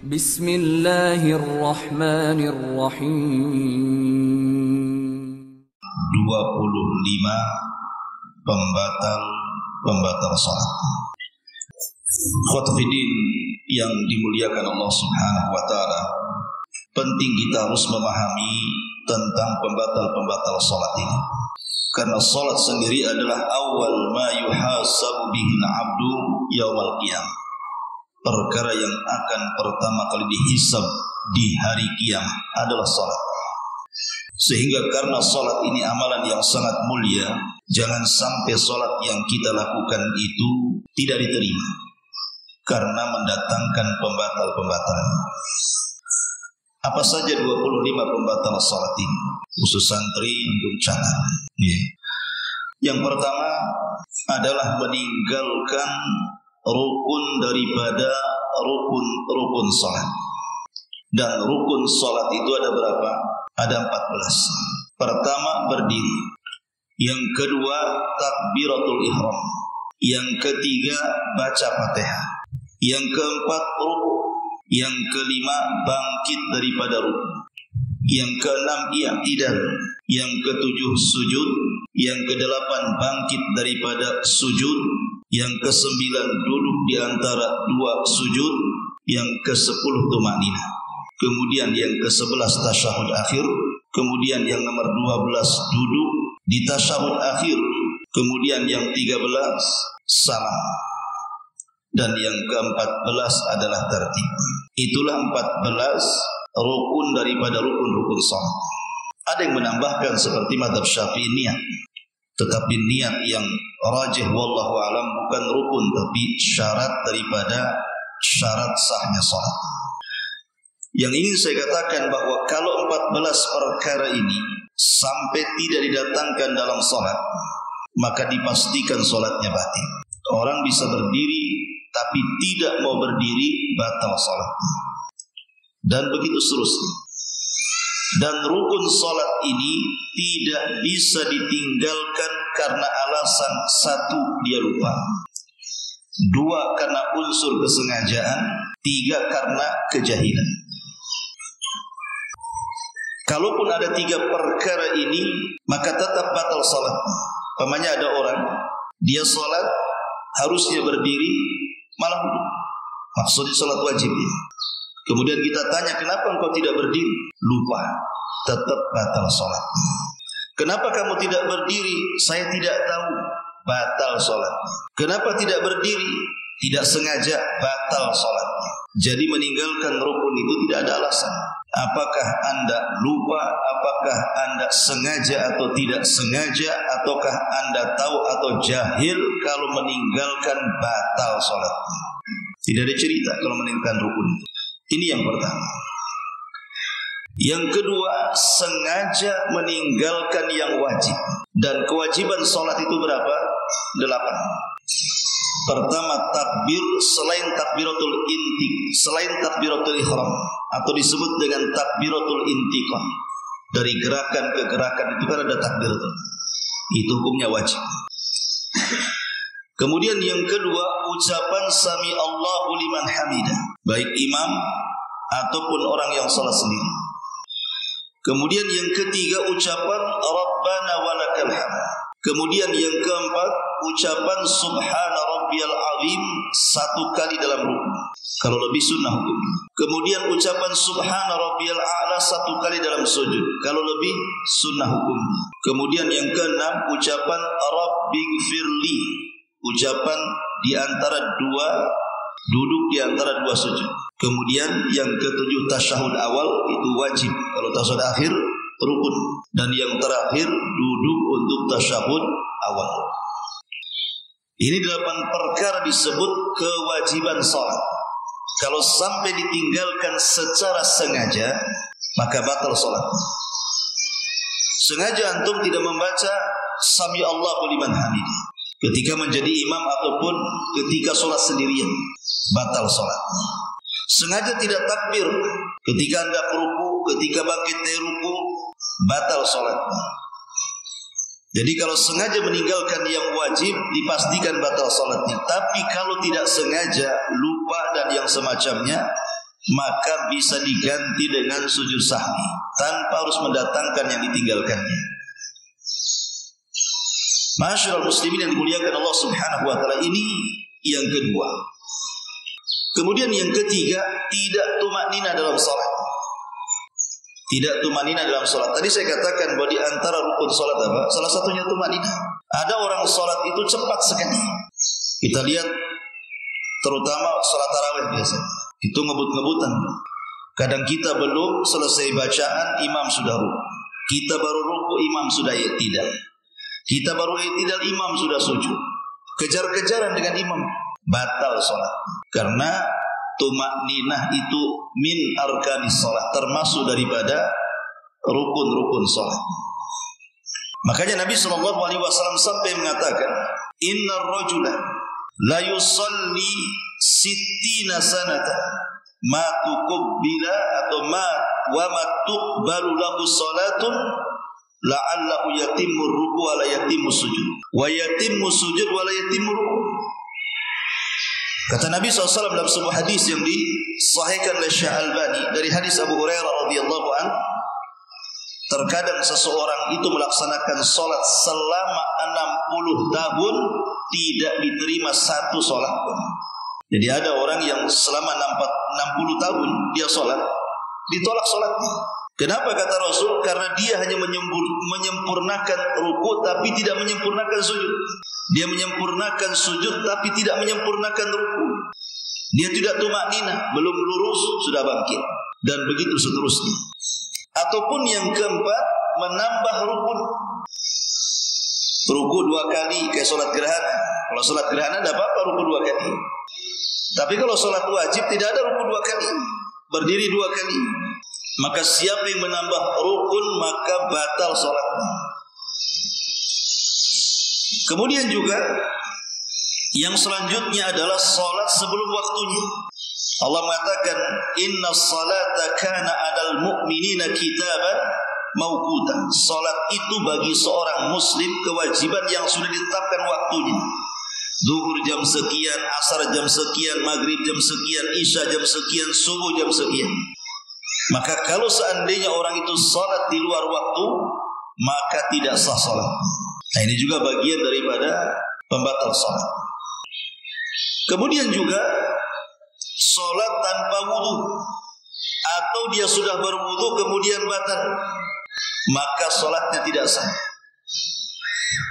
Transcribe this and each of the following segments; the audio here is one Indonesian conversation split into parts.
Bismillahirrahmanirrahim. 25 pembatal salat. Khotbidin yang dimuliakan Allah Subhanahu wa taala, penting kita harus memahami tentang pembatal salat ini. Karena salat sendiri adalah awal ma yuhasabu bihi al-'abdu yaumal qiyamah. Perkara yang akan pertama kali dihisab di hari kiamat adalah salat. Sehingga karena salat ini amalan yang sangat mulia, jangan sampai salat yang kita lakukan itu tidak diterima karena mendatangkan pembatal-pembatalan. Apa saja 25 pembatal salat ini? Khusus santri untuk catat. Yang pertama adalah meninggalkan rukun daripada rukun salat. Dan rukun salat itu ada berapa? Ada 14. Pertama berdiri. Yang kedua takbiratul ihram. Yang ketiga baca Fatihah. Yang keempat ruku. Yang kelima bangkit daripada ruku. Yang keenam i'tidal. Yang ketujuh sujud. Yang kedelapan bangkit daripada sujud. Yang kesembilan duduk di antara dua sujud. Yang ke-10 tumanina. Kemudian yang ke-11 tasyahud akhir. Kemudian yang nomor 12 duduk di tasyahud akhir. Kemudian yang 13 salam. Dan yang ke-14 adalah tertib. Itulah 14 rukun daripada rukun-rukun salat. Ada yang menambahkan seperti mazhab Syafi'i niat. Tetapi niat yang rajih wallahu alam bukan rukun, tapi syarat daripada syarat sahnya salat. Yang ingin saya katakan bahwa kalau 14 perkara ini sampai tidak didatangkan dalam salat, maka dipastikan salatnya batil. Orang bisa berdiri tapi tidak mau berdiri, batal salatnya. Dan begitu seterusnya. Dan rukun salat ini tidak bisa ditinggalkan karena alasan satu, dia lupa. Dua, karena unsur kesengajaan. Tiga, karena kejahilan. Kalaupun ada 3 perkara ini, maka tetap batal salat. Umpamanya ada orang, dia salat harusnya berdiri, malah duduk. Maksudnya salat wajib ya. Kemudian kita tanya, kenapa engkau tidak berdiri? Lupa, tetap batal salat. Kenapa kamu tidak berdiri? Saya tidak tahu, batal salat. Kenapa tidak berdiri? Tidak sengaja, batal salatnya. Jadi meninggalkan rukun itu tidak ada alasan. Apakah Anda lupa, apakah Anda sengaja atau tidak sengaja, ataukah Anda tahu atau jahil, kalau meninggalkan batal salatnya. Tidak ada cerita kalau meninggalkan rukun itu. Ini yang pertama. Yang kedua, sengaja meninggalkan yang wajib. Dan kewajiban salat itu berapa? 8. Pertama, takbir selain takbiratul intik, selain takbiratul ihram, atau disebut dengan takbiratul intiqam. Dari gerakan ke gerakan itu kan ada takbir. Itu hukumnya wajib. Kemudian yang kedua, ucapan sami Allahu liman hamidah, baik imam ataupun orang yang salat sendiri. Kemudian yang ketiga, ucapan Rabbana walakal hamd. Kemudian yang keempat, ucapan Subhana Rabbiyal Azim 1 kali dalam rukun. Kalau lebih sunnah hukum. Kemudian ucapan Subhana Rabbiyal A'la 1 kali dalam sujud. Kalau lebih sunnah hukum. Kemudian yang keenam, ucapan Rabbighfirli. Ucapan di antara duduk di antara 2 sujud. Kemudian yang ketujuh, tasyahud awal itu wajib. Kalau tasyahud akhir rukun. Dan yang terakhir duduk untuk tasyahud awal. Ini 8 perkara disebut kewajiban salat. Kalau sampai ditinggalkan secara sengaja, maka batal salat. Sengaja antum tidak membaca sami Allahu liman hamidah ketika menjadi imam ataupun ketika salat sendirian, batal salat. Sengaja tidak takbir ketika hendak ruku, ketika bangkit dari ruku, batal salatnya. Jadi kalau sengaja meninggalkan yang wajib, dipastikan batal salatnya. Tapi kalau tidak sengaja, lupa dan yang semacamnya, maka bisa diganti dengan sujud sahwi tanpa harus mendatangkan yang ditinggalkannya. Masyaallah muslimin yang dimuliakan Allah Subhanahu wa taala, ini yang kedua. Kemudian yang ketiga, tidak tumaknina dalam salat. Tidak tumaknina dalam salat. Tadi saya katakan bahwa di antara rukun salat apa? Salah satunya tumaknina. Ada orang salat itu cepat sekali. Kita lihat terutama salat tarawih biasanya. Itu ngebut-ngebutan. Kadang kita belum selesai bacaan, imam sudah ruku. Kita baru ruku, imam sudah i'tidal. Kita baru i'tidal, imam sudah sujud. Kejar-kejaran dengan imam, batal salat. Karena tumakninah itu min arkanis salat, termasuk daripada rukun-rukun salat. Makanya Nabi SAW sampai mengatakan, innar rajula la yusalli sittina sanata ma tuqbila atau ma tuqbalu lahu salatun la'allahu yatimmu ruku' wa la yatimmu sujud wa yatimmu sujud wa la yatimmu ruku'. Kata Nabi SAW dalam sebuah hadis yang disahihkan oleh Syekh Albani dari hadis Abu Hurairah radhiyallahu anhu, terkadang seseorang itu melaksanakan salat selama 60 tahun tidak diterima satu salat pun. Jadi ada orang yang selama 60 tahun dia salat, ditolak salatnya. Kenapa kata Rasul? Karena dia hanya menyempurnakan ruku tapi tidak menyempurnakan sujud. Dia menyempurnakan sujud tapi tidak menyempurnakan ruku. Dia tidak tumakninah, belum lurus sudah bangkit, dan begitu seterusnya. Ataupun yang keempat, menambah rukun. Ruku 2 kali kayak salat gerhana. Kalau salat gerhana tidak apa-apa ruku 2 kali. Tapi kalau salat wajib tidak ada ruku 2 kali, berdiri 2 kali. Maka siapa yang menambah rukun maka batal salatnya. Kemudian juga yang selanjutnya adalah salat sebelum waktunya. Allah mengatakan, inna salata kana 'alal mu'minina kitaban mauqutan. Salat itu bagi seorang muslim kewajiban yang sudah ditetapkan waktunya. Zuhur jam sekian, asar jam sekian, maghrib jam sekian, isya jam sekian, subuh jam sekian. Maka kalau seandainya orang itu salat di luar waktu, maka tidak sah salat. Nah, ini juga bagian daripada pembatal salat. Kemudian juga salat tanpa wudu, atau dia sudah berwudu kemudian batal, maka salatnya tidak sah.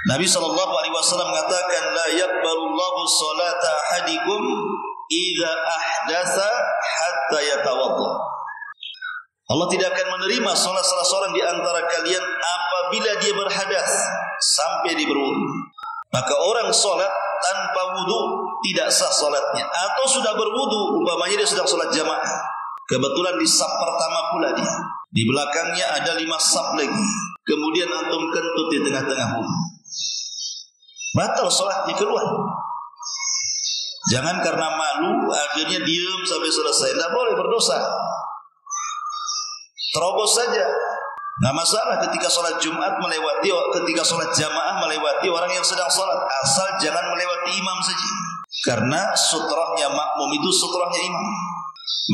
Nabi SAW mengatakan, la yaqbalullahu salata ahadikum idza ahdatsa hatta yatawadda. Allah tidak akan menerima salat salah seorang di antara kalian apabila dia berhadas sampai dia berwudu. Maka orang salat tanpa wudu tidak sah salatnya, atau sudah berwudu, umpamanya dia sedang salat jamaah, kebetulan di saf pertama pula dia, di belakangnya ada 5 saf lagi, kemudian antum kentut di tengah-tengah wudu, batal salatnya, keluar. Jangan karena malu akhirnya diam sampai selesai, tidak boleh, berdosa. Terobos saja, nggak masalah ketika sholat Jumat melewati, ketika sholat jamaah melewati orang yang sedang sholat, asal jangan melewati imam saja. Karena sutrahnya makmum itu sutrahnya imam.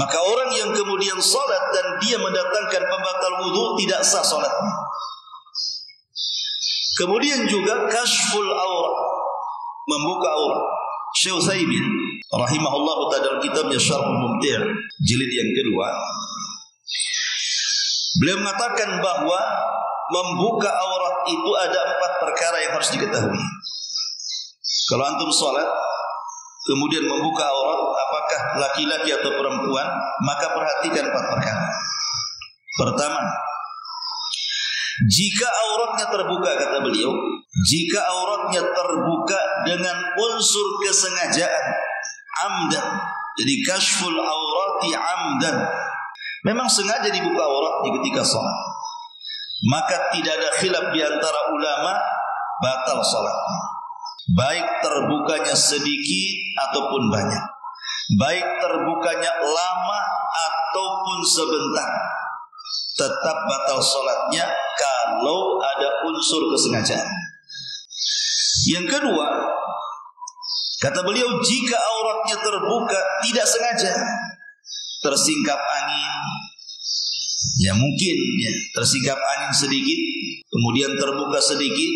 Maka orang yang kemudian sholat dan dia mendatangkan pembatal wudu tidak sah sholatnya. Kemudian juga kashful aurat, membuka aurat. Syekh Utsaimin rahimahullah ta'ala dalam kitabnya Syarhul Mumti' jilid yang kedua, beliau mengatakan bahwa membuka aurat itu ada 4 perkara yang harus diketahui. Kalau antum sholat kemudian membuka aurat, apakah laki-laki atau perempuan, maka perhatikan 4 perkara. Pertama, jika auratnya terbuka, kata beliau, jika auratnya terbuka dengan unsur kesengajaan, amdan, jadi kashful aurati amdan, memang sengaja dibuka auratnya ketika sholat, maka tidak ada khilaf di antara ulama, batal sholatnya. Baik terbukanya sedikit ataupun banyak, baik terbukanya lama ataupun sebentar, tetap batal sholatnya kalau ada unsur kesengajaan. Yang kedua, kata beliau, jika auratnya terbuka tidak sengaja, tersingkap angin, ya mungkin ya tersingkap angin sedikit, kemudian terbuka sedikit.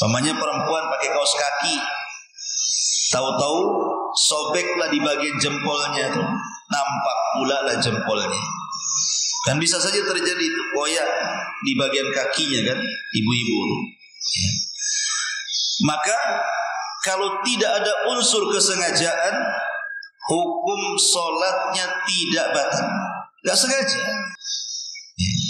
Pamannya perempuan pakai kaos kaki, tahu-tahu sobeklah di bagian jempolnya tuh, nampak pula lah jempolnya. Kan bisa saja terjadi itu koyak di bagian kakinya kan, ibu-ibu. Ya. Maka kalau tidak ada unsur kesengajaan, hukum sholatnya tidak batal, nggak sengaja.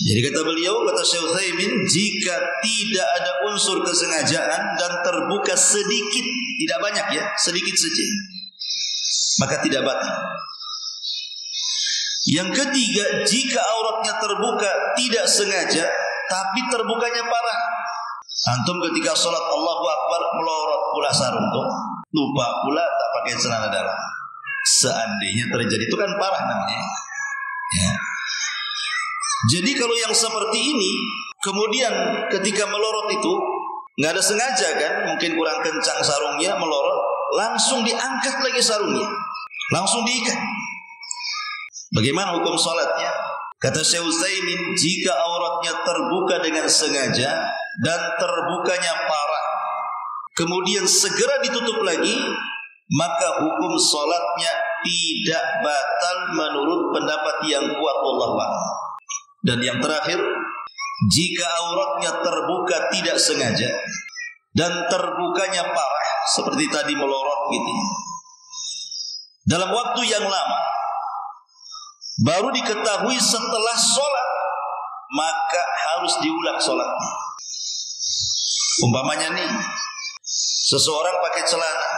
Jadi kata beliau, kata Syekh Utsaimin, jika tidak ada unsur kesengajaan dan terbuka sedikit, tidak banyak ya, sedikit saja, maka tidak batal. Yang ketiga, jika auratnya terbuka tidak sengaja, tapi terbukanya parah. Antum ketika sholat Allahu Akbar melorot pula sarung tuh, lupa pula tak pakai celana dalam. Seandainya terjadi, itu kan parah namanya. Ya. Jadi kalau yang seperti ini, kemudian ketika melorot itu nggak ada sengaja kan, mungkin kurang kencang sarungnya melorot, langsung diangkat lagi sarungnya, langsung diikat. Bagaimana hukum sholatnya? Kata Syekh Utsaimin, jika auratnya terbuka dengan sengaja dan terbukanya parah, kemudian segera ditutup lagi, maka hukum sholatnya tidak batal menurut pendapat yang kuat wallahu a'lam. Dan yang terakhir, jika auratnya terbuka tidak sengaja dan terbukanya parah, seperti tadi melorot gitu, dalam waktu yang lama, baru diketahui setelah sholat, maka harus diulang sholatnya. Umpamanya nih, seseorang pakai celana,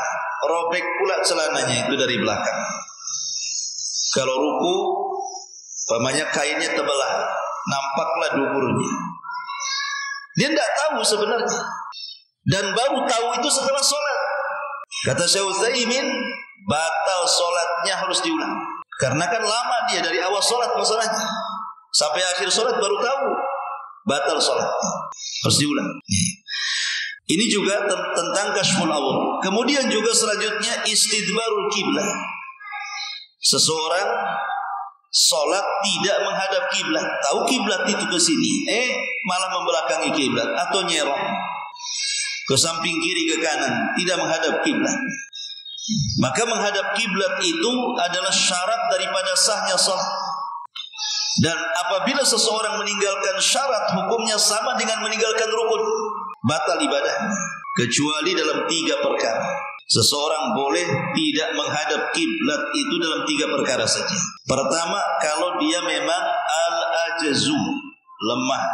robek pula celananya itu dari belakang. Kalau ruku, umpamanya kainnya tebelah, nampaklah duburnya. Dia tidak tahu sebenarnya, dan baru tahu itu setelah sholat. Kata Syekh Utsaimin, batal sholatnya harus diulang. Karena kan lama dia dari awal sholat masalahnya, sampai akhir sholat baru tahu, batal sholat, harus diulang. Ini juga tentang kashful awal. Kemudian juga selanjutnya istidbarul kiblah. Seseorang sholat tidak menghadap kiblat, tahu kiblat itu ke sini, malah membelakangi kiblat atau nyerong ke samping kiri ke kanan, tidak menghadap kiblat. Maka menghadap kiblat itu adalah syarat daripada sahnya sholat. Dan apabila seseorang meninggalkan syarat, hukumnya sama dengan meninggalkan rukun, batal ibadahnya, kecuali dalam 3 perkara. Seseorang boleh tidak menghadap kiblat itu dalam 3 perkara saja. Pertama, kalau dia memang al-ajazu, lemah,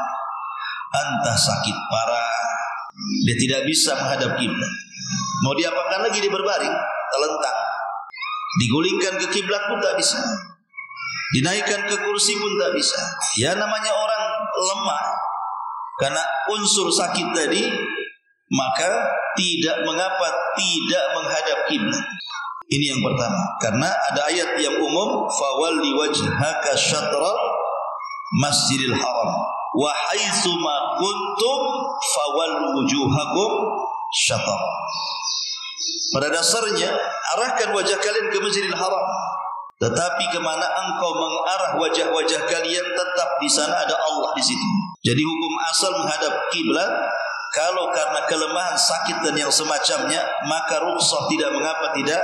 entah sakit parah, dia tidak bisa menghadap kiblat. Mau diapakan lagi, dia berbaring, terlentang, digulingkan ke kiblat pun tak bisa, dinaikkan ke kursi pun tak bisa. Ya namanya orang lemah karena unsur sakit tadi, maka tidak mengapa tidak menghadap kiblat. Ini yang pertama, karena ada ayat yang umum, fawalli wajhaka syatral masjidil haram wa haitsu ma kuntum fawallu wujuhakum syatr. Pada dasarnya, arahkan wajah kalian ke Masjidil Haram. Tetapi kemana engkau mengarah wajah-wajah kalian, tetap di sana ada Allah di situ. Jadi hukum asal menghadap kiblat. Kalau karena kelemahan, sakit dan yang semacamnya, maka rukhsah, tidak mengapa tidak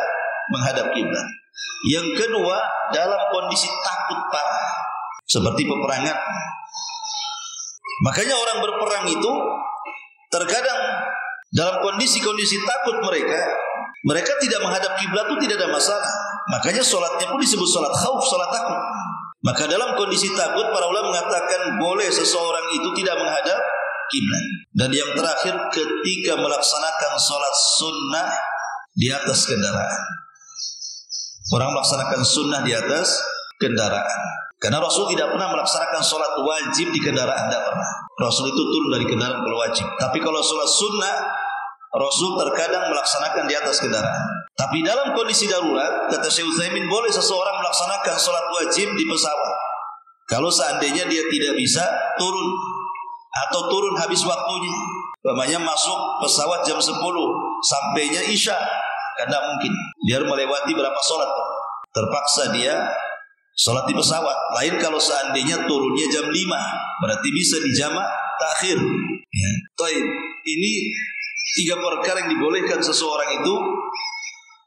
menghadap kiblat. Yang kedua, dalam kondisi takut parah, seperti peperangan. Makanya orang berperang itu terkadang dalam kondisi-kondisi takut mereka tidak menghadap kiblat itu tidak ada masalah. Makanya sholatnya pun disebut sholat khauf, sholat takut. Maka dalam kondisi takut, para ulama mengatakan boleh seseorang itu tidak menghadap kiblat. Dan yang terakhir, ketika melaksanakan sholat sunnah di atas kendaraan. Orang melaksanakan sunnah di atas kendaraan. Karena Rasul tidak pernah melaksanakan sholat wajib di kendaraan, tidak pernah. Rasul itu turun dari kendaraan kalau wajib. Tapi kalau sholat sunnah, Rasul terkadang melaksanakan di atas kendaraan. Tapi dalam kondisi darurat, kata Syekh Utsaimin, boleh seseorang melaksanakan sholat wajib di pesawat. Kalau seandainya dia tidak bisa turun, atau turun habis waktunya, umpamanya masuk pesawat jam 10, sampainya Isya, kan tidak mungkin. Dia melewati berapa sholat. Terpaksa dia sholat di pesawat. Lain kalau seandainya turunnya jam 5, berarti bisa dijamak takhir. Ya. Ini 3 perkara yang dibolehkan seseorang itu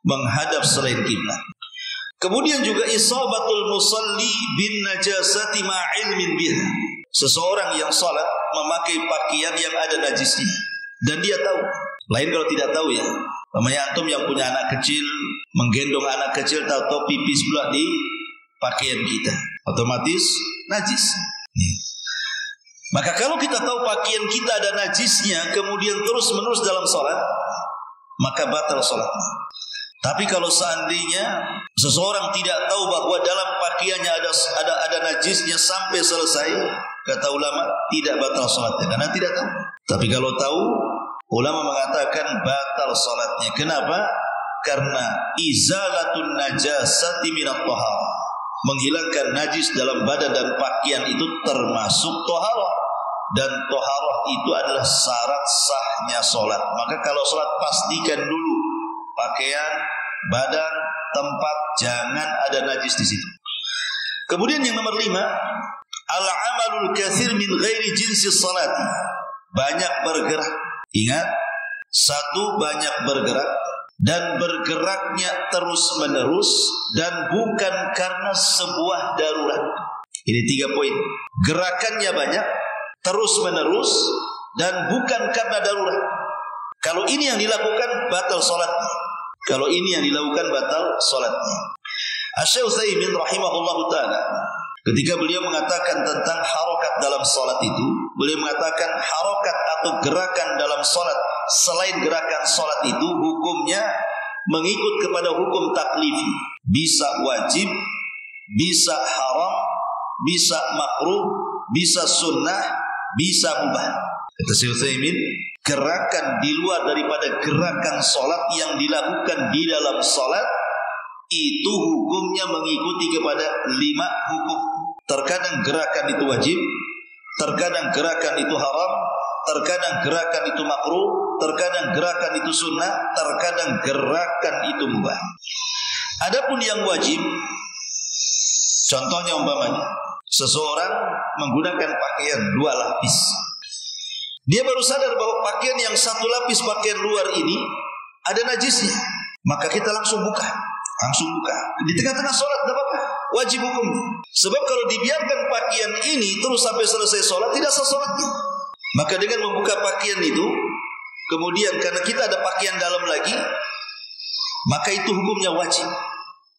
menghadap selain kiblat. Kemudian juga isabatul musalli bin najasati ma'ilmin biha. Seseorang yang salat memakai pakaian yang ada najisnya dan dia tahu. Lain kalau tidak tahu ya. Namanya antum yang punya anak kecil, menggendong anak kecil tahu pipis pula di pakaian kita, otomatis najis. Maka kalau kita tahu pakaian kita ada najisnya, kemudian terus-menerus dalam salat, maka batal salatnya. Tapi kalau seandainya seseorang tidak tahu bahwa dalam pakaiannya ada najisnya sampai selesai, kata ulama tidak batal salatnya karena tidak tahu. Tapi kalau tahu, ulama mengatakan batal salatnya. Kenapa? Karena izalatun najasati minat taharah. Menghilangkan najis dalam badan dan pakaian itu termasuk taharah. Dan taharah itu adalah syarat sahnya salat. Maka kalau salat pastikan dulu pakaian, badan, tempat jangan ada najis di situ. Kemudian yang nomor 5, al-amalul katsir min ghairi jinsi salati. Banyak bergerak. Ingat, 1 banyak bergerak dan bergeraknya terus-menerus dan bukan karena sebuah darurat. Ini 3 poin. Gerakannya banyak, terus-menerus dan bukan karena darurat. Kalau ini yang dilakukan batal salatnya. Kalau ini yang dilakukan batal salatnya. Asy-Syaikh Utsaimin rahimahullahu taala ketika beliau mengatakan tentang harokat dalam salat itu, beliau mengatakan harokat atau gerakan dalam salat selain gerakan salat itu hukumnya mengikut kepada hukum taklifi. Bisa wajib, bisa haram, bisa makruh, bisa sunnah, bisa mubah. Kata Syekh Utsaimin, gerakan di luar daripada gerakan salat yang dilakukan di dalam salat itu hukumnya mengikuti kepada 5 hukum. Terkadang gerakan itu wajib, terkadang gerakan itu haram, terkadang gerakan itu makruh, terkadang gerakan itu sunnah, terkadang gerakan itu mubah. Adapun yang wajib, contohnya umpamanya seseorang menggunakan pakaian 2 lapis. Dia baru sadar bahwa pakaian yang 1 lapis pakaian luar ini ada najisnya, maka kita langsung buka. Di tengah-tengah sholat, tidak apa-apa, wajib hukum. Sebab kalau dibiarkan pakaian ini terus sampai selesai sholat, tidak sah sholatnya. Maka dengan membuka pakaian itu, kemudian karena kita ada pakaian dalam lagi, maka itu hukumnya wajib.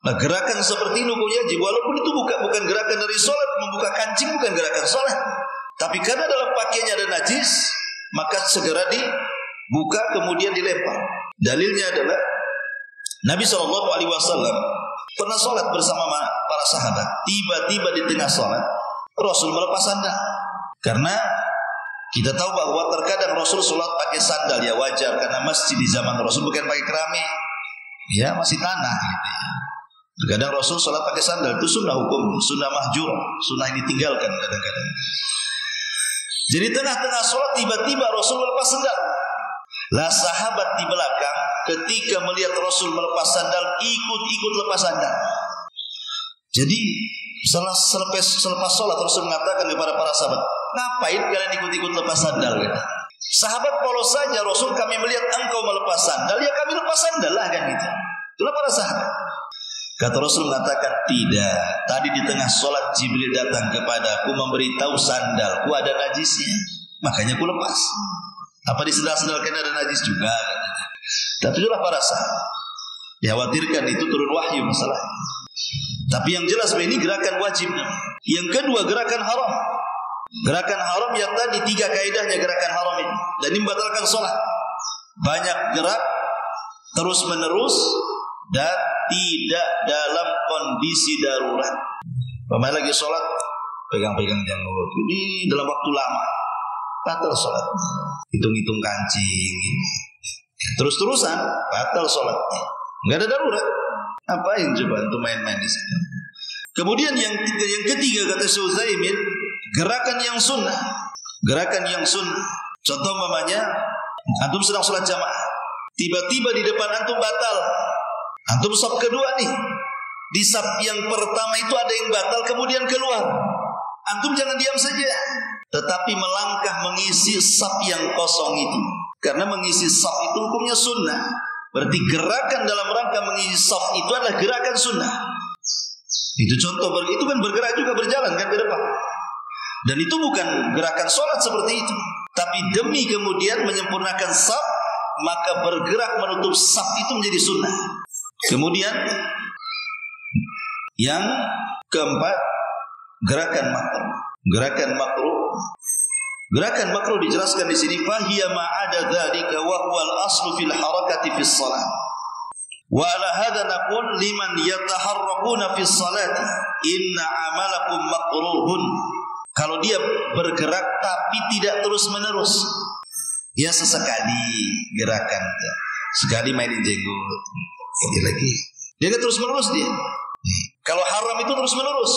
Nah, gerakan seperti ini hukumnya wajib, walaupun itu bukan gerakan dari sholat. Membuka kancing bukan gerakan sholat, tapi karena dalam pakaiannya ada najis, maka segera dibuka kemudian dilempar. Dalilnya adalah Nabi SAW pernah sholat bersama para sahabat. Tiba-tiba di tengah sholat Rasul melepas sandal. Karena kita tahu bahwa terkadang Rasul sholat pakai sandal, ya wajar, karena masjid di zaman Rasul bukan pakai keramik, ya masih tanah gitu ya. Terkadang Rasul sholat pakai sandal, itu sunnah hukum, sunnah mahjur, sunnah yang ditinggalkan kadang-kadang. Jadi tengah-tengah sholat tiba-tiba Rasul melepas sandal. Lah sahabat di belakang ketika melihat Rasul melepas sandal ikut lepas sandal. Jadi selepas sholat Rasul mengatakan kepada para sahabat, ngapain kalian ikut-ikut lepas sandal? Gitu. Sahabat polos saja, Rasul kami melihat engkau melepas sandal, ya kami lepas sandal lah kan gitu. Itulah para sahabat. Kata Rasul mengatakan, tidak. Tadi di tengah sholat Jibril datang kepadaku memberitahu sandalku ada najisnya, makanya aku lepas. Apa di sandal-sandal kena ada najis juga? Katanya. Tapi itulah para sahabat. Dikhawatirkan itu turun wahyu masalahnya. Tapi yang jelas ini gerakan wajib. Yang kedua gerakan haram. Gerakan haram yang tadi 3 kaidahnya gerakan haram itu. Dan ini membatalkan sholat. Banyak gerak terus menerus dan tidak dalam kondisi darurat. Pemain lagi sholat pegang-pegang janggut. Ini dalam waktu lama. Batal sholat. Hitung-hitung kancing. Terus-terusan batal sholatnya. Enggak ada darurat. Apain coba untuk main-main di situ. Kemudian yang ketiga kata Syekh Utsaimin, gerakan yang sunnah. Gerakan yang sunnah. Contoh umpamanya antum sedang sholat jamaah, tiba-tiba di depan antum batal. Antum shaf kedua nih. Di saf yang pertama itu ada yang batal kemudian keluar. Antum jangan diam saja, tetapi melangkah mengisi saf yang kosong itu. Karena mengisi saf itu hukumnya sunnah. Berarti gerakan dalam rangka mengisi saf itu adalah gerakan sunnah. Itu contoh, itu kan bergerak juga, berjalan kan ke depan. Dan itu bukan gerakan sholat seperti itu, tapi demi kemudian menyempurnakan saf, maka bergerak menutup saf itu menjadi sunnah. Kemudian yang keempat, gerakan makruh. Gerakan makruh dijelaskan di sini, fahiya ma'ada dzalika wa huwal aslu fil harakati fis shalah. Wa ala hadza naqul liman yataharrakuna fis salati inna amalakum makruhun. Kalau dia bergerak tapi tidak terus-menerus, ya sesekali gerakan, sekali mainin jenggot, ini lagi. Dia kan terus-menerus dia. Kalau haram itu terus-menerus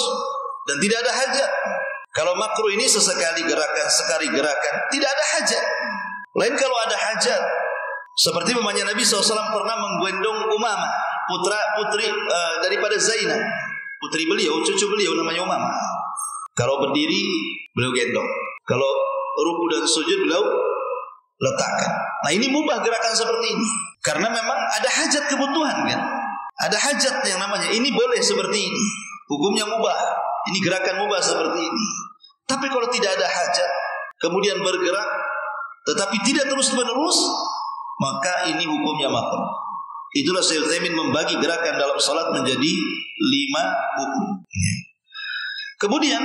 dan tidak ada hajat. Kalau makruh ini sesekali gerakan, sekali gerakan, tidak ada hajat. Lain kalau ada hajat, seperti namanya Nabi SAW pernah menggendong Umamah, putri daripada Zainab, putri beliau, cucu beliau namanya Umamah. Kalau berdiri beliau gendong, kalau ruku dan sujud beliau letakkan. Nah ini mubah gerakan seperti ini, karena memang ada hajat kebutuhan kan. Ada hajat yang namanya ini boleh seperti ini, hukumnya mubah. Ini gerakan mubah seperti ini. Tapi kalau tidak ada hajat, kemudian bergerak, tetapi tidak terus menerus, maka ini hukumnya makruh. Itulah Syekh Utsaimin membagi gerakan dalam salat menjadi 5 hukum. Kemudian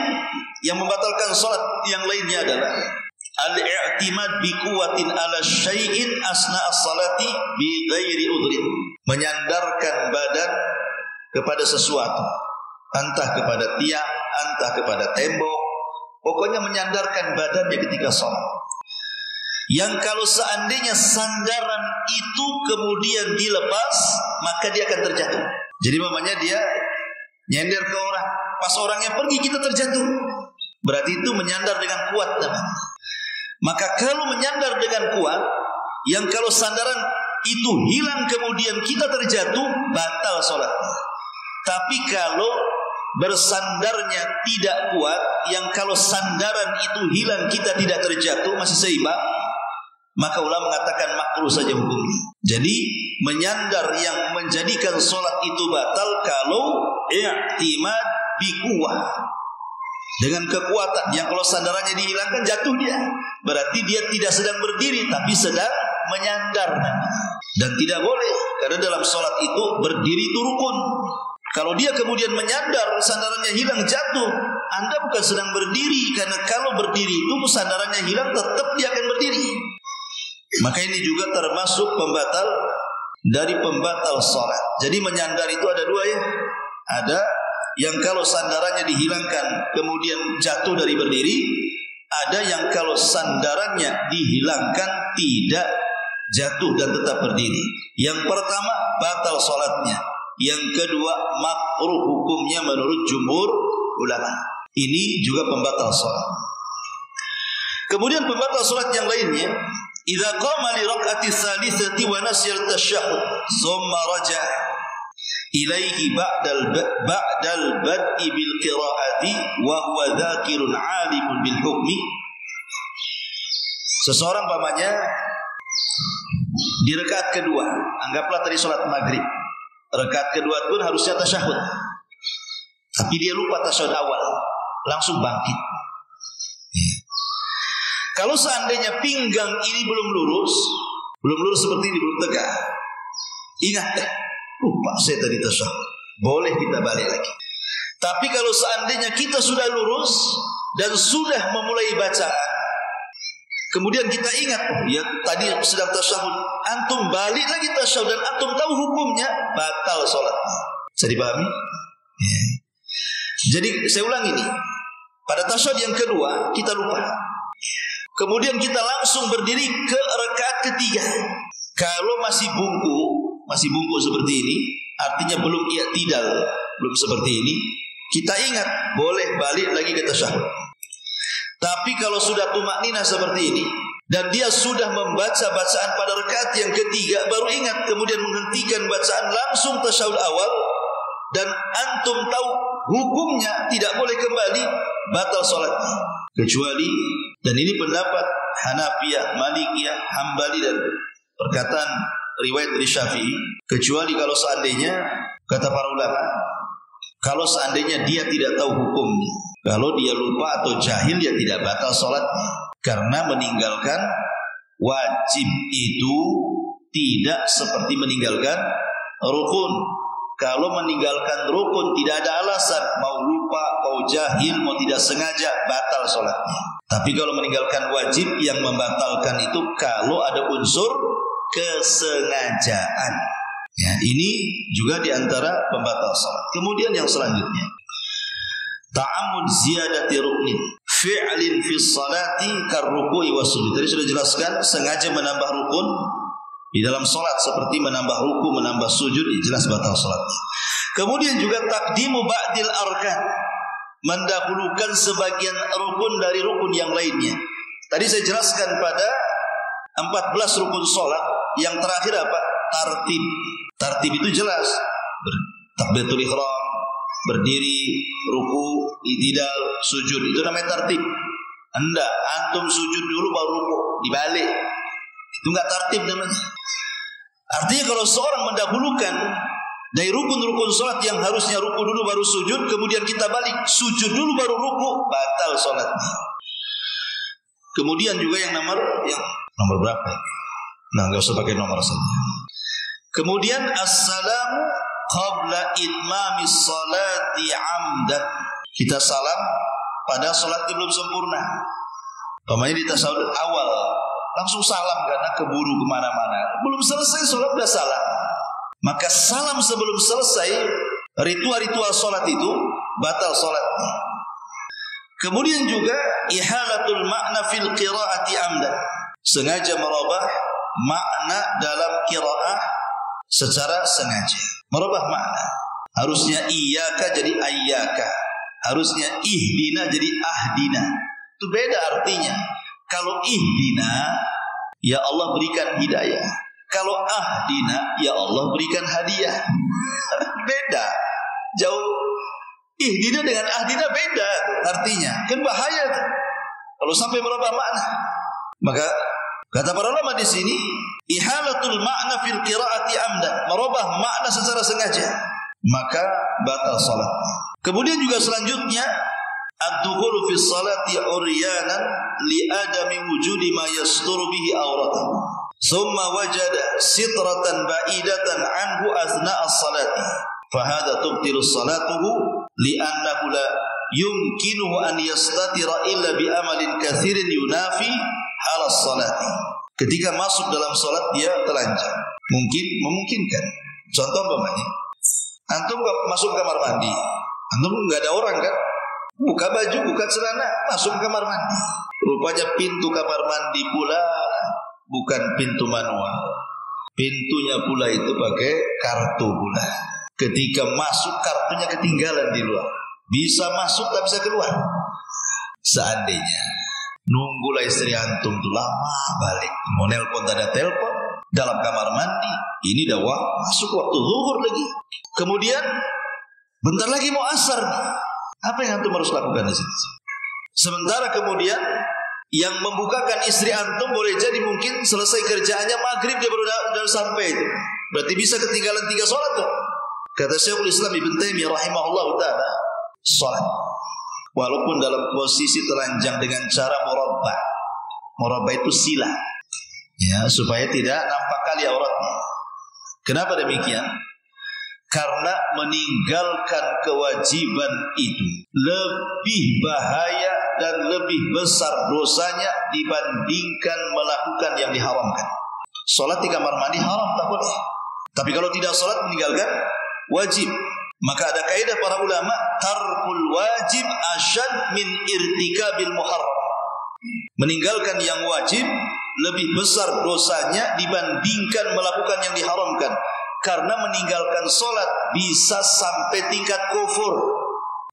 yang membatalkan salat yang lainnya adalah al-i'timad bi quwwatin ala syai'in asna as-salati bi ghairi udhrin. Menyandarkan badan kepada sesuatu, entah kepada tiang, entah kepada tembok, pokoknya menyandarkan badannya ketika salat. Yang kalau seandainya sandaran itu kemudian dilepas, maka dia akan terjatuh. Jadi mamanya dia nyender ke orang, pas orangnya pergi kita terjatuh, berarti itu menyandar dengan kuat namanya. Maka kalau menyandar dengan kuat, yang kalau sandaran itu hilang kemudian kita terjatuh, batal sholatnya. Tapi kalau bersandarnya tidak kuat, yang kalau sandaran itu hilang kita tidak terjatuh, masih seimbang, maka ulama mengatakan makruh saja hukumnya. Jadi menyandar yang menjadikan sholat itu batal kalau i'timad bi quwwah, dengan kekuatan yang kalau sandarannya dihilangkan jatuh dia, berarti dia tidak sedang berdiri tapi sedang menyandar. Dan tidak boleh, karena dalam sholat itu berdiri itu rukun. Kalau dia kemudian menyandar, sandarannya hilang, jatuh, Anda bukan sedang berdiri, karena kalau berdiri itu sandarannya hilang tetap dia akan berdiri. Maka ini juga termasuk pembatal dari pembatal sholat. Jadi menyandar itu ada dua ya. Ada yang kalau sandarannya dihilangkan kemudian jatuh dari berdiri, ada yang kalau sandarannya dihilangkan tidak jatuh dan tetap berdiri. Yang pertama batal sholatnya, yang kedua makruh hukumnya menurut jumhur ulama. Ini juga pembatal sholat. Kemudian pembatal sholat yang lainnya, idza qama li rak'ati tsalitsati wa nasiya at-tasyahhud thumma raja'a ilaihi ba'dal bad'i bil qira'ati wa huwa dzakirun 'alimun bil hukmi. Seseorang pamannya di rakaat kedua, anggaplah tadi sholat maghrib, rakaat kedua pun harusnya tasyahud, tapi dia lupa tasyahud awal, langsung bangkit. Kalau seandainya pinggang ini belum lurus seperti ini, belum tegak, ingat lupa saya tadi tasyahud, boleh kita balik lagi. Tapi kalau seandainya kita sudah lurus dan sudah memulai bacaan, kemudian kita ingat, ya tadi sedang tasyahud, antum balik lagi tasyahud dan antum tahu hukumnya, batal sholatnya. Bisa dipahami? Ya. Jadi saya ulang ini, pada tasyahud yang kedua kita lupa, kemudian kita langsung berdiri ke rakaat ketiga. Kalau masih bungku seperti ini, artinya belum i'tidal, belum seperti ini, kita ingat boleh balik lagi ke tasyahud. Tapi kalau sudah tumakninah seperti ini dan dia sudah membaca bacaan pada rakaat yang ketiga, baru ingat kemudian menghentikan bacaan langsung tasyahud awal, dan antum tahu hukumnya tidak boleh kembali, batal salatnya. Kecuali, dan ini pendapat Hanafiyah, Malikiyah, Hambali dan perkataan riwayat dari Syafi'i, kecuali kalau seandainya, kata para ulama, kalau seandainya dia tidak tahu hukumnya, kalau dia lupa atau jahil, dia tidak batal salatnya. Karena meninggalkan wajib itu tidak seperti meninggalkan rukun. Kalau meninggalkan rukun tidak ada alasan, mau lupa, mau jahil, mau tidak sengaja, batal sholatnya. Tapi kalau meninggalkan wajib, yang membatalkan itu kalau ada unsur kesengajaan. Ya, ini juga diantara pembatal sholat. Kemudian yang selanjutnya, ta'ammud ziyadati ruknin fi'lin fi sholati karruku'i wasujud. Tadi sudah jelaskan, sengaja menambah rukun di dalam solat seperti menambah ruku, menambah sujud, jelas batal solatnya. Kemudian juga taqdimu ba'dil arkan, mendahulukan sebagian rukun dari rukun yang lainnya. Tadi saya jelaskan pada 14 rukun solat, yang terakhir apa? Tartib. Tartib itu jelas, takbiratul ihram, berdiri, ruku, i'tidal, sujud, itu namanya tartib. Anda antum sujud dulu baru ruku, dibalik, itu enggak tartib namanya. Artinya kalau seorang mendahulukan dari rukun-rukun salat yang harusnya ruku dulu baru sujud, kemudian kita balik sujud dulu baru ruku, batal salatnya. Kemudian juga yang nomor berapa? Nah, enggak usah pakai nomor saja. Kemudian assalamu qabla itmamis salati amdan. Kita salam pada salat yang belum sempurna. Pamannya di tasawuf awal langsung salam karena keburu kemana-mana. Belum selesai sholat udah salam. Maka salam sebelum selesai ritual-ritual sholat itu batal sholatnya. Kemudian juga ihalatul makna fil qiraati amdan, sengaja merubah makna dalam qiraah secara sengaja. Merubah makna. Harusnya iyyaka jadi ayyaka. Harusnya ihdina jadi ahdina. Itu beda artinya. Kalau ihdina, ya Allah berikan hidayah. Kalau ahdina, ya Allah berikan hadiah. Beda. Jauh. Ihdina dengan ahdina beda artinya. Kan bahaya tuh kalau sampai merubah makna. Maka kata para ulama di sini, ihalatul makna fil qiraati amdan, merubah makna secara sengaja, maka batal salatnya. Kemudian juga selanjutnya, ad-dukhulu fi sholati uryanan li adami wujudi ma yasturu bihi auratahu thumma wajada sitratan ba'idatan anhu athna'a as-salati fa hadha tubtilu salatuhu li annahu la yumkinuhu an yastatira illa bi amalin kathirin yunafi hala as-salati. Ketika masuk dalam salat dia telanjang, memungkinkan. Contoh umpamanya, antum masuk kamar mandi, antum enggak ada orang kan? Buka baju, buka celana, masuk ke kamar mandi. Rupanya pintu kamar mandi pula bukan pintu manual. Pintunya pula itu pakai kartu pula. Ketika masuk kartunya ketinggalan di luar. Bisa masuk tak bisa keluar. Seandainya nunggulah istri antum tuh lama balik. Mau nelpon tak ada telepon. Dalam kamar mandi. Ini dah masuk waktu zuhur lagi. Kemudian bentar lagi mau asar nih. Apa yang antum harus lakukan di sini? Sementara kemudian yang membukakan istri antum boleh jadi mungkin selesai kerjaannya maghrib dia baru sampai itu. Berarti bisa ketinggalan 3 sholat tuh. Kata Syekhul Islam Ibn Taimiyah rahimahullah ta'ala, sholat walaupun dalam posisi telanjang dengan cara murabbah. Murabbah itu sila, ya, supaya tidak nampak kali auratnya. Kenapa demikian? Karena meninggalkan kewajiban itu lebih bahaya dan lebih besar dosanya dibandingkan melakukan yang diharamkan. Salat di kamar mandi haram, tak boleh. Tapi kalau tidak salat meninggalkan wajib, maka ada kaidah para ulama, tarkul wajib asyad min irtikabil muharram. Meninggalkan yang wajib lebih besar dosanya dibandingkan melakukan yang diharamkan. Karena meninggalkan solat bisa sampai tingkat kufur.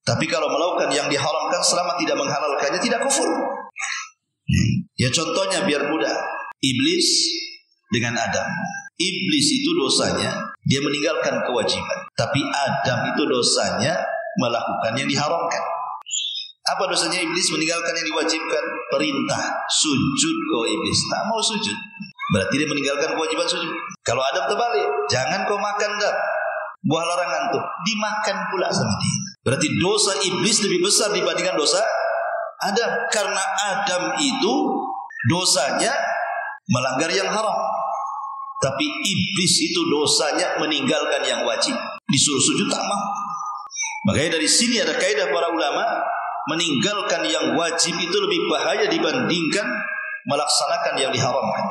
Tapi kalau melakukan yang diharamkan selama tidak menghalalkannya tidak kufur. Ya contohnya biar mudah. Iblis dengan Adam. Iblis itu dosanya dia meninggalkan kewajiban. Tapi Adam itu dosanya melakukan yang diharamkan. Apa dosanya iblis? Meninggalkan yang diwajibkan. Perintah sujud kau iblis, tak mau sujud, berarti dia meninggalkan kewajiban sujud. Kalau Adam terbalik, jangan kau makan dah buah larangan tuh, dimakan pula sama dia. Berarti dosa iblis lebih besar dibandingkan dosa Adam. Karena Adam itu dosanya melanggar yang haram, tapi iblis itu dosanya meninggalkan yang wajib. Disuruh sujud tak mau. Makanya dari sini ada kaidah para ulama, meninggalkan yang wajib itu lebih bahaya dibandingkan melaksanakan yang diharamkan.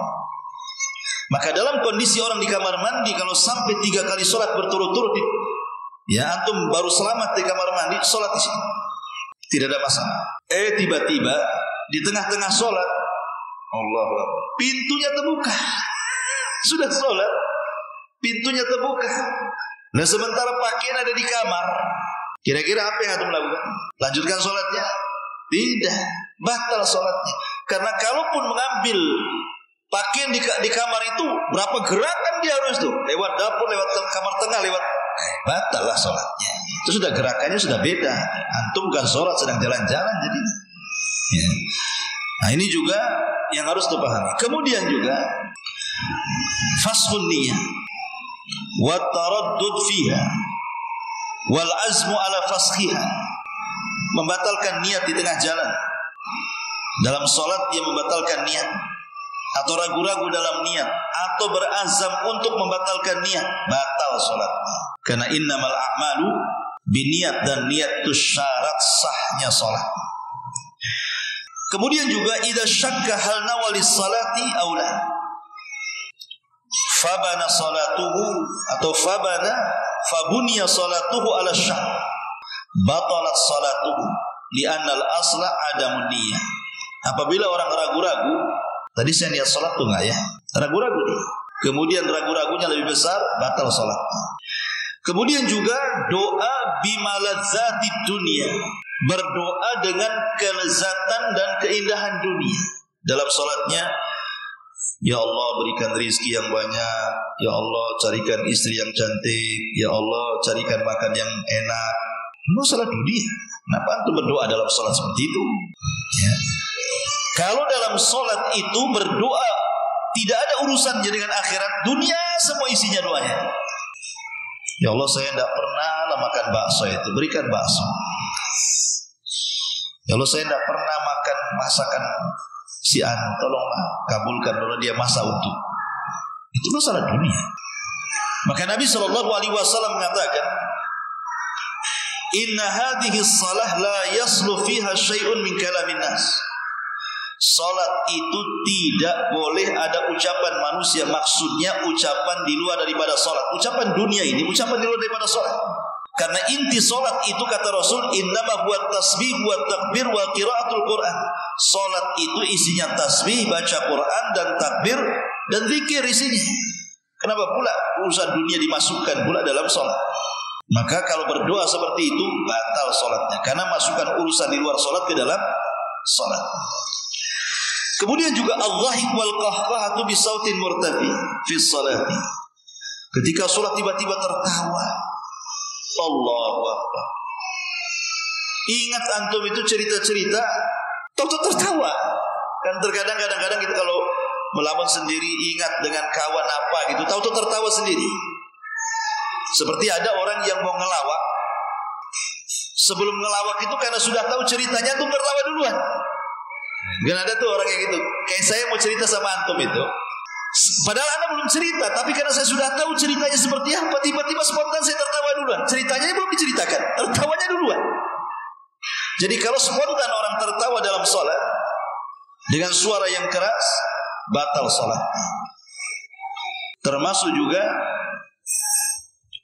Maka dalam kondisi orang di kamar mandi, kalau sampai 3 kali sholat berturut-turut, ya antum baru selamat di kamar mandi, sholat di sini tidak ada masalah. Tiba-tiba di tengah-tengah sholat, Allahu Akbar, pintunya terbuka. Sudah sholat, pintunya terbuka. Nah sementara pakaian ada di kamar, kira-kira apa yang antum lakukan? Lanjutkan sholatnya? Tidak, batal sholatnya. Karena kalaupun mengambil pakaian di kamar itu, berapa gerakan dia harus tuh, lewat dapur, lewat kamar tengah, lewat, batal lah sholatnya. Itu sudah gerakannya sudah beda. Antum bukan sholat, sedang jalan-jalan jadi. Ya. Nah ini juga yang harus dipahami. Kemudian juga faskhun niyah wa taraddud fiha wal azmu ala faskhiha. Membatalkan niat di tengah jalan. Dalam sholat dia membatalkan niat, atau ragu-ragu dalam niat, atau berazam untuk membatalkan niat, batal sholatnya. Karena innamal a'malu biniat, dan niat itu syarat sahnya sholat. Kemudian juga idza syakka hal nawalis salati aula fabana salatuhu, atau fabuniya salatuhu ala syak, batalat salatuhu li'anna al-asla adamun niyah. Apabila orang ragu-ragu, tadi saya niat salat tuh enggak ya? Ragu-ragu dia. Kemudian ragu-ragunya lebih besar, batal salatnya. Kemudian juga doa bimaladzatid dunia, berdoa dengan kelezatan dan keindahan dunia. Dalam salatnya, ya Allah berikan rizki yang banyak, ya Allah carikan istri yang cantik, ya Allah carikan makan yang enak. Itu salat dunia. Kenapa antum berdoa dalam salat seperti itu? Ya. Kalau dalam sholat itu berdoa tidak ada urusannya dengan akhirat, dunia semua isinya doanya. Ya Allah saya tidak pernah makan bakso itu, berikan bakso. Ya Allah saya tidak pernah makan masakan si An, tolonglah kabulkan kalau dia masak untuk. Itu masalah dunia. Maka Nabi SAW mengatakan, inna hadhihi salah la yaslu fiha syai'un min kalamin nas. Salat itu tidak boleh ada ucapan manusia, maksudnya ucapan di luar daripada salat. Ucapan dunia ini, ucapan di luar daripada salat. Karena inti salat itu kata Rasul, innama huwa tasbih wa takbir wa qiraatul Quran. Salat itu isinya tasbih, baca Quran dan takbir dan zikir isinya. Kenapa pula urusan dunia dimasukkan pula dalam salat? Maka kalau berdoa seperti itu batal salatnya, karena masukkan urusan di luar salat ke dalam salat. Kemudian juga al-dhahik wal qahqahatu bi sautin murtafi fi sholati. Ketika salat tiba-tiba tertawa. Allahu Akbar. Ingat antum itu cerita-cerita tahu-tahu tertawa. Kan terkadang kadang-kadang kita kalau melamun sendiri ingat dengan kawan apa gitu, tahu-tahu tertawa sendiri. Seperti ada orang yang mau ngelawak, sebelum ngelawak itu karena sudah tahu ceritanya tuh tertawa duluan. Kan ada tuh orang yang gitu. Kayak saya mau cerita sama antum itu, padahal anda belum cerita, tapi karena saya sudah tahu ceritanya seperti apa, tiba-tiba spontan saya tertawa duluan. Ceritanya belum diceritakan, tertawanya duluan. Jadi kalau spontan orang tertawa dalam sholat dengan suara yang keras, batal sholat. Termasuk juga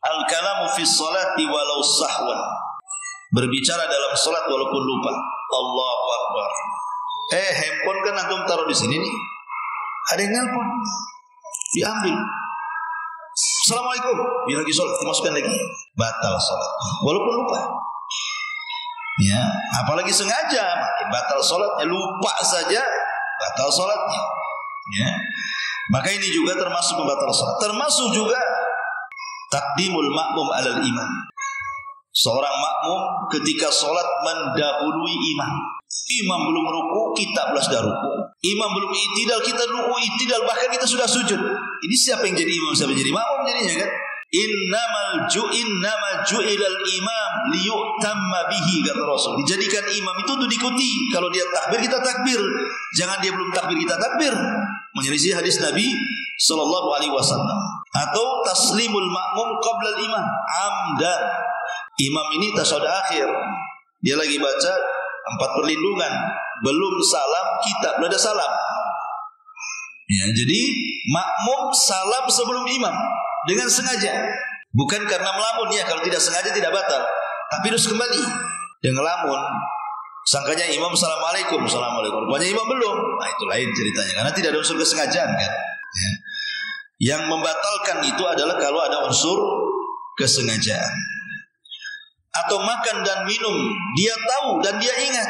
al-kalamu fi sholati walau sahwan, berbicara dalam sholat walaupun lupa. Allahu Akbar. Handphone kan antum taruh di sini nih, ada yang nelpon, diambil. Assalamualaikum, dia lagi sholat, dimasukkan lagi, batal sholat walaupun lupa. Ya, apalagi sengaja, makin batal sholatnya. Lupa saja batal sholatnya. Ya, maka ini juga termasuk pembatal sholat. Termasuk juga Taqdimul makmum alal imam. Seorang makmum ketika sholat mendahului imam. Imam belum ruku, kita belas dah ruku. Imam belum i'tidal, kita ruku i'tidal, bahkan kita sudah sujud. Ini siapa yang jadi imam, siapa yang jadi makmum jadinya kan? Innama ju'ilal imam liyu'tamma bihi, kata Rasul. Dijadikan imam itu untuk diikuti. Kalau dia takbir, kita takbir. Jangan dia belum takbir, kita takbir. Menyelisih hadis Nabi sallallahu alaihi wasallam. Atau taslimul makmum qabla al-imam amdan. Imam ini tasyahud akhir. Dia lagi baca 4 perlindungan, belum salam, kita belum ada salam. Ya, jadi makmum salam sebelum imam dengan sengaja, bukan karena melamun ya. Kalau tidak sengaja tidak batal, tapi harus kembali. Dia ngelamun, sangkanya imam assalamualaikum, rupanya imam belum. Nah, itu lain ceritanya, karena tidak ada unsur kesengajaan kan. Ya. Yang membatalkan itu adalah kalau ada unsur kesengajaan. Atau makan dan minum, dia tahu dan dia ingat.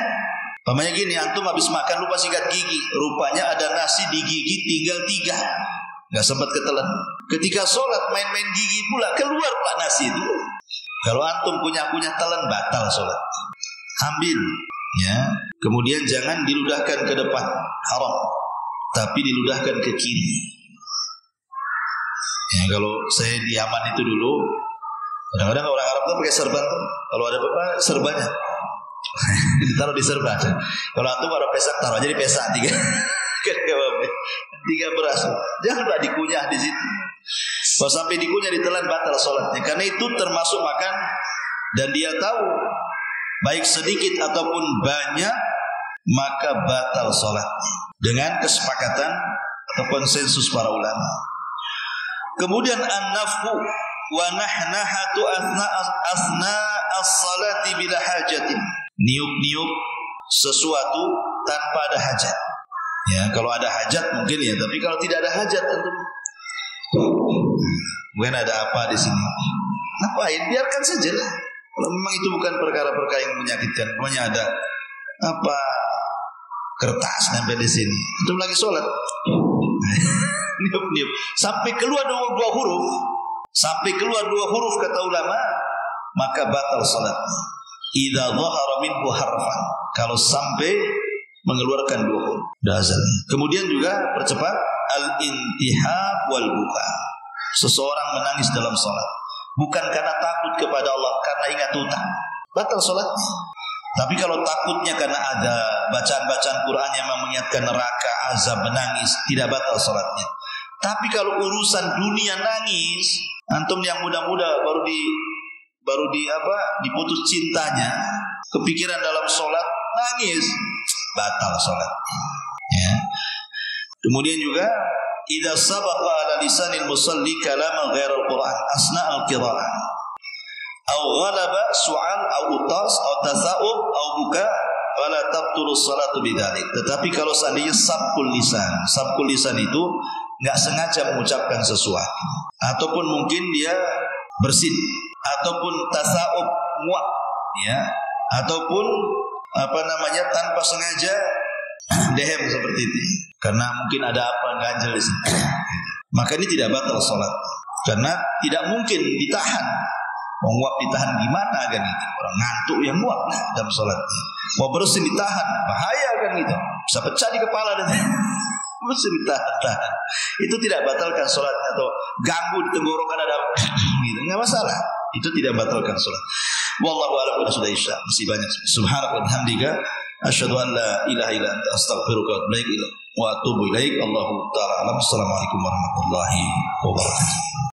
Pamannya gini, antum habis makan lupa sikat gigi, rupanya ada nasi di gigi tinggal 3, nggak sempat ketelan. Ketika sholat main-main gigi pula, keluar pula nasi itu. Kalau antum punya telan, batal sholat. Ambil, ya. Kemudian jangan diludahkan ke depan, haram. Tapi diludahkan ke kiri. Ya, kalau saya di Yaman itu dulu, kadang-kadang orang Arab tuh pakai serban tuh. Kalau ada apa serbanya, ditaruh di serban. Kalau antum ada pesak, taruh aja di pesak 3. 3 beras. Jangan tak dikunyah di situ. Kalau sampai dikunyah ditelan, batal sholatnya. Karena itu termasuk makan dan dia tahu baik sedikit ataupun banyak, maka batal sholatnya dengan kesepakatan atau konsensus para ulama. Kemudian an-nafhu wa nahnahatu asna as-salati bila hajatin. Niup-niup sesuatu tanpa ada hajat. Ya, kalau ada hajat mungkin ya, tapi kalau tidak ada hajat tentu mungkin ada apa di sini. Ngapain? Biarkan saja lah. Kalau memang itu bukan perkara-perkara yang menyakitkan, pokoknya ada apa kertas nempel di sini. Itu lagi sholat. Niup-niup sampai keluar 2 huruf. Sampai keluar 2 huruf kata ulama, maka batal salatnya. Idza dhahara minhu harfan, kalau sampai mengeluarkan 2 huruf dazal. Kemudian juga percepat al-intihab wal buka. Seseorang menangis dalam salat bukan karena takut kepada Allah, karena ingat hutang, batal salatnya. Tapi kalau takutnya karena ada bacaan-bacaan Quran yang mengingatkan neraka, azab, menangis, tidak batal salatnya. Tapi kalau urusan dunia nangis, antum yang muda-muda baru diputus cintanya, kepikiran dalam sholat, nangis, batal sholat. Ya. Kemudian juga idza sabaqa ala lisanil musalli kalaman ghairal Quran asna al-qira'ah aw ghalaba su'al aw utas aw tasa'ub aw buka fala tabtulu sholatu bidzalik. Tetapi kalau seandainya sabqul lisan itu enggak sengaja mengucapkan sesuatu, ataupun mungkin dia bersin, ataupun tasa'ub muak, ya, ataupun tanpa sengaja dehem seperti itu, karena mungkin ada apa ganjel di sini. Maka ini tidak batal salat, karena tidak mungkin ditahan. Menguap ditahan gimana kan itu? Orang ngantuk yang muak dalam salatnya. Mau bersin ditahan, bahaya kan gitu. Bisa pecah di kepala dan bersin ditahan. Itu tidak batalkan salatnya, atau ganggu di tenggorokan ada gitu, enggak masalah. Itu tidak batalkan salat. Wallahu a'lam. Sudah isya, masih banyak. Subhanallah wa bihamdika asyhadu an la ilaha illa anta astaghfiruka wa atubu ilaik. Allahu ta'ala alam. Assalamualaikum warahmatullahi wabarakatuh.